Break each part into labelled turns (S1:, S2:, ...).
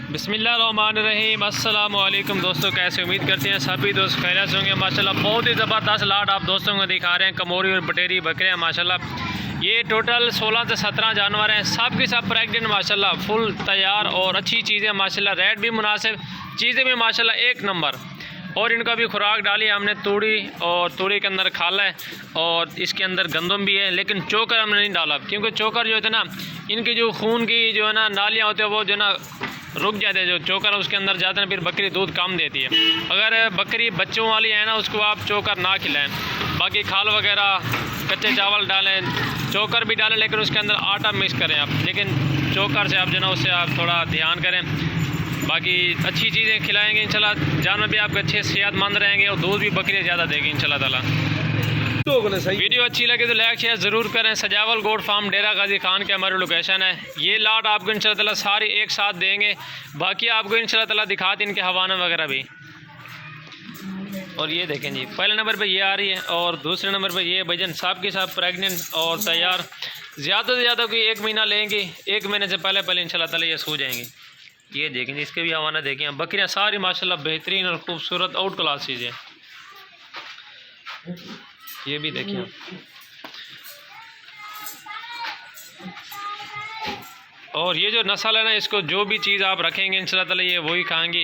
S1: बिस्मिल्लाहिर्रहमानिर्रहीम। अस्सलाम वालेकुम दोस्तों, कैसे उम्मीद करते हैं सभी दोस्त खैरियत से होंगे। माशाल्लाह बहुत ही ज़बरदस्त लाट आप दोस्तों को दिखा रहे हैं। कमोरी और बटेरी बकरियाँ माशाल्लाह ये टोटल 16 से 17 जानवर हैं, सब के सब प्रेग्नेंट माशाल्लाह, फुल तैयार और अच्छी चीज़ें माशाल्लाह, रेट भी मुनासिब, चीज़ें भी माशाल्लाह एक नंबर। और इनका भी खुराक डाली है हमने तूड़ी, और तूड़ी के अंदर खाला है और इसके अंदर गंदम भी है, लेकिन चोकर हमने नहीं डाला क्योंकि चोकर जो है ना, इनकी जो खून की जो है ना नालियाँ होती है वो जो ना रुक जाते हैं। जो चोकर उसके अंदर जाते हैं, फिर बकरी दूध कम देती है। अगर बकरी बच्चों वाली है ना, उसको आप चोकर ना खिलाएं। बाकी खाल वगैरह कच्चे चावल डालें, चोकर भी डालें, लेकिन उसके अंदर आटा मिक्स करें आप, लेकिन चोकर से आप जो ना उससे आप थोड़ा ध्यान करें। बाकी अच्छी चीज़ें खिलाएंगे इंशाल्लाह, जानवर भी आपके अच्छे सेहतमंद रहेंगे और दूध भी बकरी ज़्यादा देगी इंशाल्लाह ताला। वीडियो अच्छी लगे तो लाइक शेयर ज़रूर करें। सजावल गोट फार्म डेरा गाजी खान के हमारी लोकेशन है। ये लाट आपको इंशाल्लाह ताला सारी एक साथ देंगे, बाकी आपको इंशाल्लाह ताला दिखाते इनके हवाना वगैरह भी। और ये देखें जी, पहले नंबर पे ये आ रही है और दूसरे नंबर पे ये भजन साहब के साथ प्रेग्नेंट और तैयार। ज़्यादा से ज़्यादा कोई 1 महीना लेंगे, 1 महीने से पहले इंशाल्लाह ताला ये सो जाएंगे। ये देखें जी, इसके भी हवाना देखें। बकरियाँ सारी माशाल्लाह बेहतरीन और खूबसूरत आउट क्लास चीज़ें। ये भी देखिए, और ये जो नस्ल है ना, इसको जो भी चीज़ आप रखेंगे इंशाल्लाह ताला ये वही खाएंगी।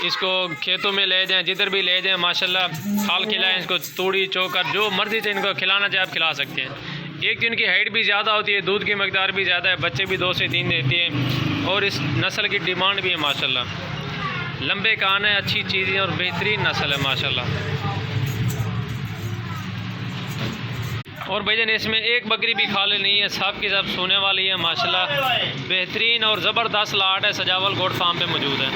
S1: इसको खेतों में ले जाएं, जिधर भी ले जाएं माशाल्लाह, खाल खिलाएं इसको, तूड़ी चोकर जो मर्ज़ी से इनको खिलाना चाहे आप खिला सकते हैं। एक तो इनकी हाइट भी ज़्यादा होती है, दूध की मकदार भी ज़्यादा है, बच्चे भी 2 से 3 देती है, और इस नस्ल की डिमांड भी है माशाल्लाह। लंबे कान है, अच्छी चीज़ें और बेहतरीन नस्ल है माशाल्लाह। और भैया इसमें एक बकरी भी खाली नहीं है, सब की सब सोने वाली है माशाल्लाह। बेहतरीन और ज़बरदस्त लाट है, सजावल गोट फार्म पे मौजूद है।